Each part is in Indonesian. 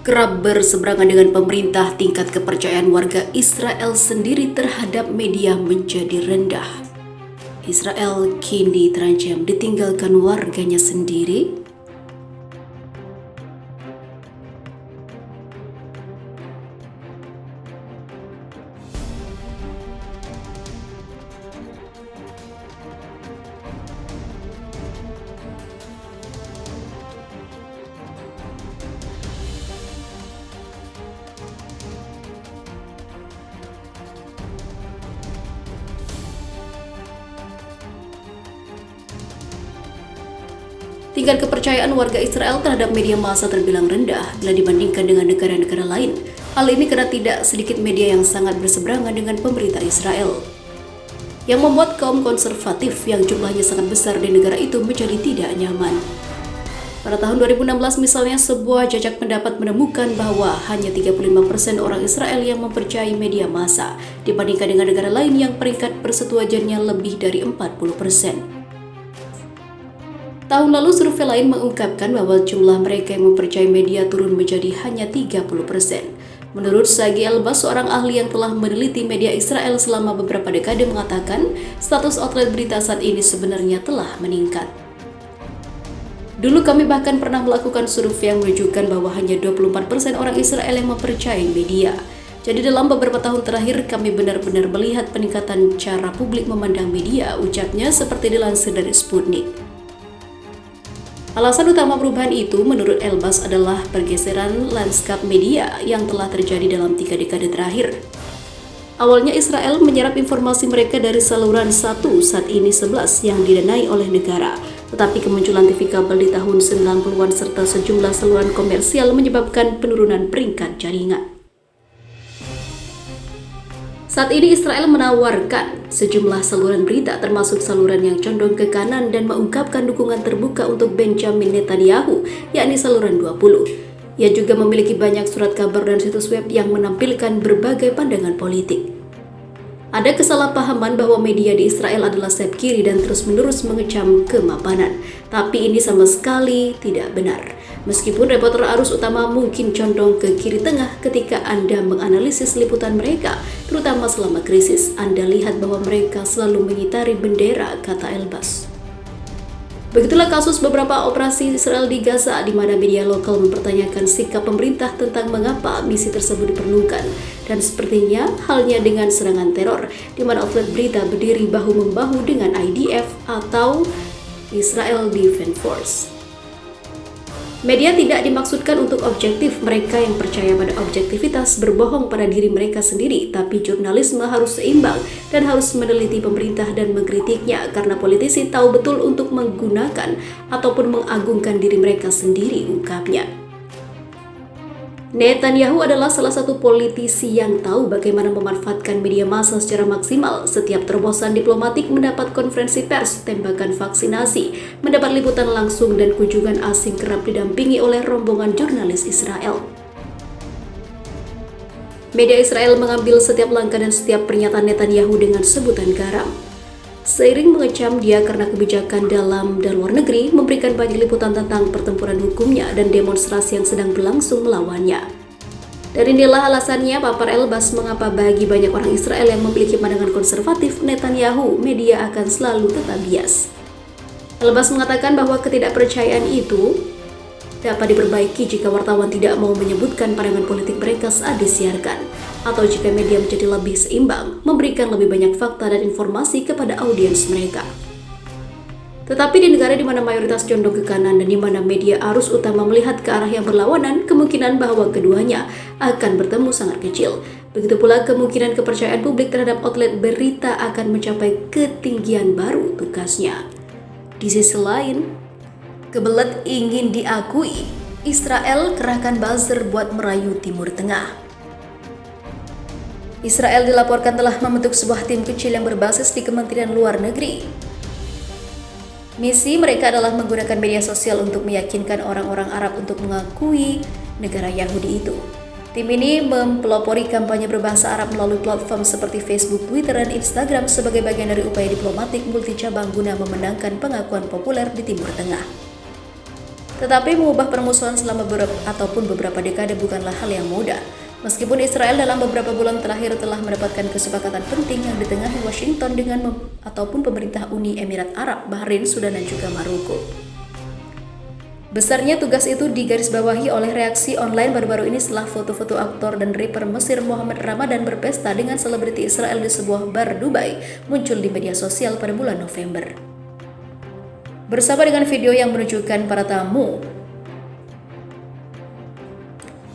Kerap berseberangan dengan pemerintah, tingkat kepercayaan warga Israel sendiri terhadap media menjadi rendah. Israel kini terancam ditinggalkan warganya sendiri. Tingkat kepercayaan warga Israel terhadap media massa terbilang rendah bila dibandingkan dengan negara-negara lain. Hal ini karena tidak sedikit media yang sangat berseberangan dengan pemerintah Israel, yang membuat kaum konservatif yang jumlahnya sangat besar di negara itu menjadi tidak nyaman. Pada tahun 2016 misalnya, sebuah jajak pendapat menemukan bahwa hanya 35% orang Israel yang mempercayai media massa dibandingkan dengan negara lain yang peringkat persetujuannya lebih dari 40%. Tahun lalu survei lain mengungkapkan bahwa jumlah mereka yang mempercayai media turun menjadi hanya 30%. Menurut Sagi Elbaz, seorang ahli yang telah meneliti media Israel selama beberapa dekade, mengatakan status outlet berita saat ini sebenarnya telah meningkat. Dulu kami bahkan pernah melakukan survei yang menunjukkan bahwa hanya 24% orang Israel yang mempercayai media. Jadi dalam beberapa tahun terakhir kami benar-benar melihat peningkatan cara publik memandang media, ucapnya seperti dilansir dari Sputnik. Alasan utama perubahan itu menurut Elbaz adalah pergeseran lanskap media yang telah terjadi dalam 3 dekade terakhir. Awalnya Israel menyerap informasi mereka dari saluran 1, saat ini 11 yang didanai oleh negara. Tetapi kemunculan TV kabel di tahun 90-an serta sejumlah saluran komersial menyebabkan penurunan peringkat jaringan. Saat ini Israel menawarkan sejumlah saluran berita termasuk saluran yang condong ke kanan dan mengungkapkan dukungan terbuka untuk Benjamin Netanyahu, yakni saluran 20. Ia juga memiliki banyak surat kabar dan situs web yang menampilkan berbagai pandangan politik. Ada kesalahpahaman bahwa media di Israel adalah sayap kiri dan terus-menerus mengecam kemapanan, tapi ini sama sekali tidak benar. Meskipun reporter arus utama mungkin condong ke kiri tengah ketika Anda menganalisis liputan mereka, terutama selama krisis, Anda lihat bahwa mereka selalu mengitari bendera, kata Elbaz. Begitulah kasus beberapa operasi Israel di Gaza, di mana media lokal mempertanyakan sikap pemerintah tentang mengapa misi tersebut diperlukan. Dan sepertinya halnya dengan serangan teror, di mana outlet berita berdiri bahu-membahu dengan IDF atau Israel Defense Force. Media tidak dimaksudkan untuk objektif. Mereka yang percaya pada objektivitas berbohong pada diri mereka sendiri, tapi jurnalisme harus seimbang dan harus meneliti pemerintah dan mengkritiknya karena politisi tahu betul untuk menggunakan ataupun mengagungkan diri mereka sendiri, ungkapnya. Netanyahu adalah salah satu politisi yang tahu bagaimana memanfaatkan media massa secara maksimal. Setiap terobosan diplomatik mendapat konferensi pers, tembakan vaksinasi, mendapat liputan langsung dan kunjungan asing kerap didampingi oleh rombongan jurnalis Israel. Media Israel mengambil setiap langkah dan setiap pernyataan Netanyahu dengan sebutan garam. Seiring mengecam dia karena kebijakan dalam dan luar negeri, memberikan banyak liputan tentang pertempuran hukumnya dan demonstrasi yang sedang berlangsung melawannya. Dari inilah alasannya, papar Elbaz, mengapa bagi banyak orang Israel yang memiliki pandangan konservatif, Netanyahu, media akan selalu tetap bias. Elbaz mengatakan bahwa ketidakpercayaan itu dapat diperbaiki jika wartawan tidak mau menyebutkan pandangan politik mereka saat disiarkan, atau jika media menjadi lebih seimbang, memberikan lebih banyak fakta dan informasi kepada audiens mereka. Tetapi di negara di mana mayoritas condong ke kanan dan di mana media arus utama melihat ke arah yang berlawanan, kemungkinan bahwa keduanya akan bertemu sangat kecil. Begitu pula kemungkinan kepercayaan publik terhadap outlet berita akan mencapai ketinggian baru, tugasnya. Di sisi lain, kebelet ingin diakui, Israel kerahkan buzzer buat merayu Timur Tengah. Israel dilaporkan telah membentuk sebuah tim kecil yang berbasis di Kementerian Luar Negeri. Misi mereka adalah menggunakan media sosial untuk meyakinkan orang-orang Arab untuk mengakui negara Yahudi itu. Tim ini mempelopori kampanye berbahasa Arab melalui platform seperti Facebook, Twitter, dan Instagram sebagai bagian dari upaya diplomatik multi cabang guna memenangkan pengakuan populer di Timur Tengah. Tetapi mengubah permusuhan selama beberapa dekade bukanlah hal yang mudah. Meskipun Israel dalam beberapa bulan terakhir telah mendapatkan kesepakatan penting yang ditengahi Washington dengan ataupun pemerintah Uni Emirat Arab, Bahrain, Sudan, dan juga Maroko. Besarnya tugas itu digarisbawahi oleh reaksi online baru-baru ini setelah foto-foto aktor dan rapper Mesir Mohamed Ramadan berpesta dengan selebriti Israel di sebuah bar Dubai muncul di media sosial pada bulan November. Bersama dengan video yang menunjukkan para tamu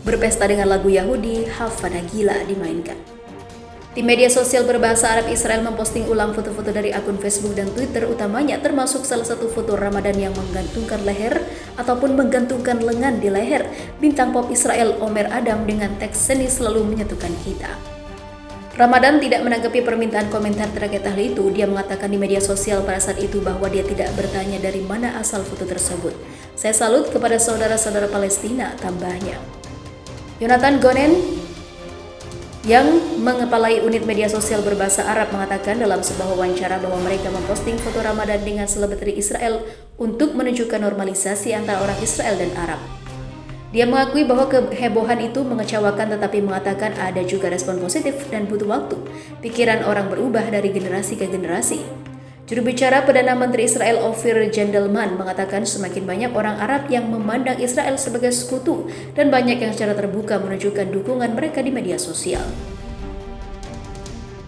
berpesta dengan lagu Yahudi Havana Gila dimainkan. Di media sosial berbahasa Arab, Israel memposting ulang foto-foto dari akun Facebook dan Twitter utamanya, termasuk salah satu foto Ramadan yang menggantungkan leher ataupun menggantungkan lengan di leher bintang pop Israel Omer Adam dengan teks "Seni selalu menyatukan kita". Ramadan tidak menanggapi permintaan komentar terkait hal itu. Dia mengatakan di media sosial pada saat itu bahwa dia tidak bertanya dari mana asal foto tersebut. "Saya salut kepada saudara-saudara Palestina," tambahnya. Yonatan Gonen yang mengepalai unit media sosial berbahasa Arab mengatakan dalam sebuah wawancara bahwa mereka memposting foto Ramadan dengan selebriti Israel untuk menunjukkan normalisasi antara orang Israel dan Arab. Dia mengakui bahwa kehebohan itu mengecewakan, tetapi mengatakan ada juga respon positif dan butuh waktu. Pikiran orang berubah dari generasi ke generasi. Juru bicara Perdana Menteri Israel Ophir Gendelman mengatakan semakin banyak orang Arab yang memandang Israel sebagai sekutu dan banyak yang secara terbuka menunjukkan dukungan mereka di media sosial.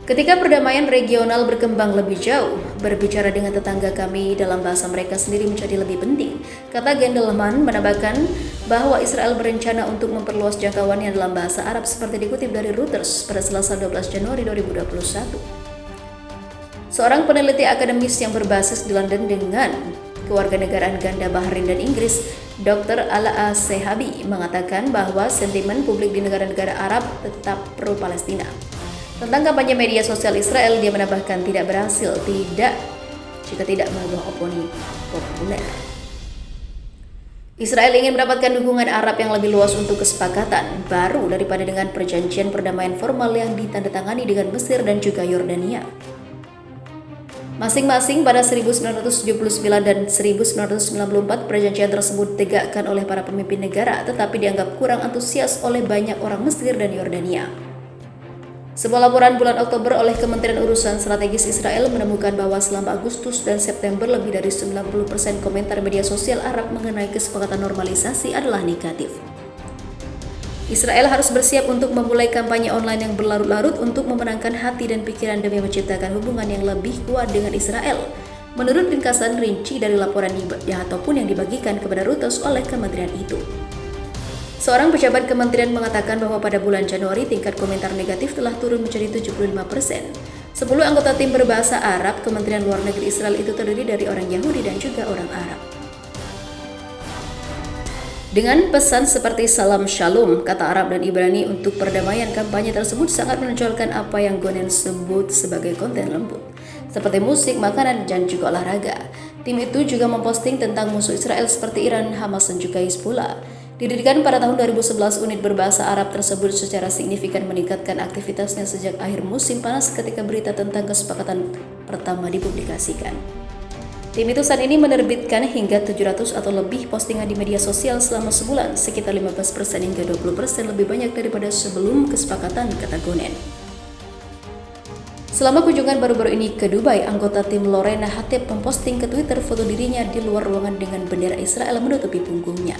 Ketika perdamaian regional berkembang lebih jauh, berbicara dengan tetangga kami dalam bahasa mereka sendiri menjadi lebih penting, kata Gendelman menambahkan bahwa Israel berencana untuk memperluas jangkauannya dalam bahasa Arab seperti dikutip dari Reuters pada Selasa 12 Januari 2021. Seorang peneliti akademis yang berbasis di London dengan kewarganegaraan ganda Bahrain dan Inggris, Dr. Ala Sehabi, mengatakan bahwa sentimen publik di negara-negara Arab tetap pro-Palestina. Tentang kampanye media sosial Israel, dia menambahkan tidak berhasil jika tidak mengubah opini populer. Israel ingin mendapatkan dukungan Arab yang lebih luas untuk kesepakatan baru daripada dengan perjanjian perdamaian formal yang ditandatangani dengan Mesir dan juga Yordania. Masing-masing pada 1979 dan 1994 perjanjian tersebut ditegakkan oleh para pemimpin negara, tetapi dianggap kurang antusias oleh banyak orang Mesir dan Yordania. Sebuah laporan bulan Oktober oleh Kementerian Urusan Strategis Israel menemukan bahwa selama Agustus dan September lebih dari 90% komentar media sosial Arab mengenai kesepakatan normalisasi adalah negatif. Israel harus bersiap untuk memulai kampanye online yang berlarut-larut untuk memenangkan hati dan pikiran demi menciptakan hubungan yang lebih kuat dengan Israel. Menurut ringkasan rinci dari laporan ataupun yang dibagikan kepada Reuters oleh kementerian itu. Seorang pejabat kementerian mengatakan bahwa pada bulan Januari tingkat komentar negatif telah turun menjadi 75%. 10 anggota tim berbahasa Arab Kementerian Luar Negeri Israel itu terdiri dari orang Yahudi dan juga orang Arab. Dengan pesan seperti salam shalom, kata Arab dan Ibrani untuk perdamaian, kampanye tersebut sangat menonjolkan apa yang Gonen sebut sebagai konten lembut, seperti musik, makanan, dan juga olahraga. Tim itu juga memposting tentang musuh Israel seperti Iran, Hamas, dan juga Hizbullah. Didirikan pada tahun 2011, unit berbahasa Arab tersebut secara signifikan meningkatkan aktivitasnya sejak akhir musim panas ketika berita tentang kesepakatan pertama dipublikasikan. Tim itu saat ini menerbitkan hingga 700 atau lebih postingan di media sosial selama sebulan, sekitar 15% hingga 20% lebih banyak daripada sebelum kesepakatan, kata Gonen. Selama kunjungan baru-baru ini ke Dubai, anggota tim Lorena Hatib memposting ke Twitter foto dirinya di luar ruangan dengan bendera Israel menutupi punggungnya.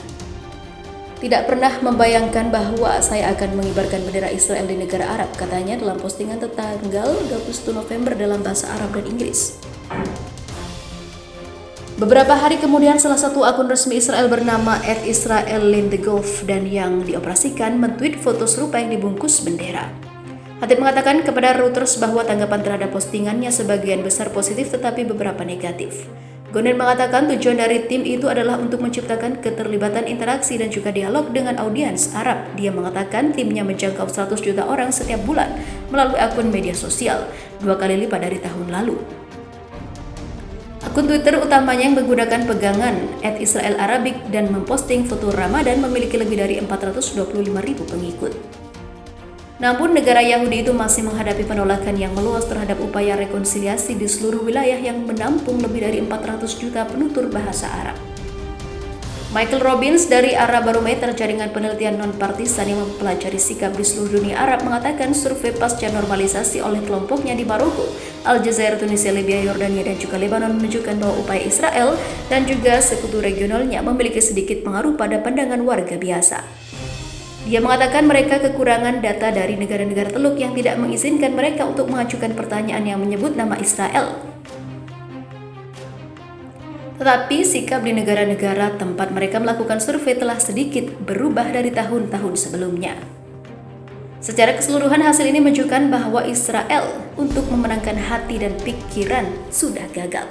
Tidak pernah membayangkan bahwa saya akan mengibarkan bendera Israel di negara Arab, katanya dalam postingan tanggal 21 November dalam bahasa Arab dan Inggris. Beberapa hari kemudian, salah satu akun resmi Israel bernama @israel_in_the_gulf dan yang dioperasikan mentweet foto serupa yang dibungkus bendera. Hatib mengatakan kepada Reuters bahwa tanggapan terhadap postingannya sebagian besar positif tetapi beberapa negatif. Gonen mengatakan tujuan dari tim itu adalah untuk menciptakan keterlibatan interaksi dan juga dialog dengan audiens Arab. Dia mengatakan timnya menjangkau 100 juta orang setiap bulan melalui akun media sosial, 2 kali lipat dari tahun lalu. Akun Twitter utamanya yang menggunakan pegangan @israel_arabic dan memposting foto Ramadan memiliki lebih dari 425.000 pengikut. Namun negara Yahudi itu masih menghadapi penolakan yang meluas terhadap upaya rekonsiliasi di seluruh wilayah yang menampung lebih dari 400 juta penutur bahasa Arab. Michael Robbins dari Arabarometer, jaringan penelitian non-partisan yang mempelajari sikap di seluruh dunia Arab, mengatakan survei pasca normalisasi oleh kelompoknya di Maroko, Aljazair, Tunisia, Libya, Yordania, dan juga Lebanon menunjukkan bahwa upaya Israel dan juga sekutu regionalnya memiliki sedikit pengaruh pada pandangan warga biasa. Dia mengatakan mereka kekurangan data dari negara-negara Teluk yang tidak mengizinkan mereka untuk mengajukan pertanyaan yang menyebut nama Israel. Tetapi sikap di negara-negara tempat mereka melakukan survei telah sedikit berubah dari tahun-tahun sebelumnya. Secara keseluruhan, hasil ini menunjukkan bahwa Israel untuk memenangkan hati dan pikiran sudah gagal.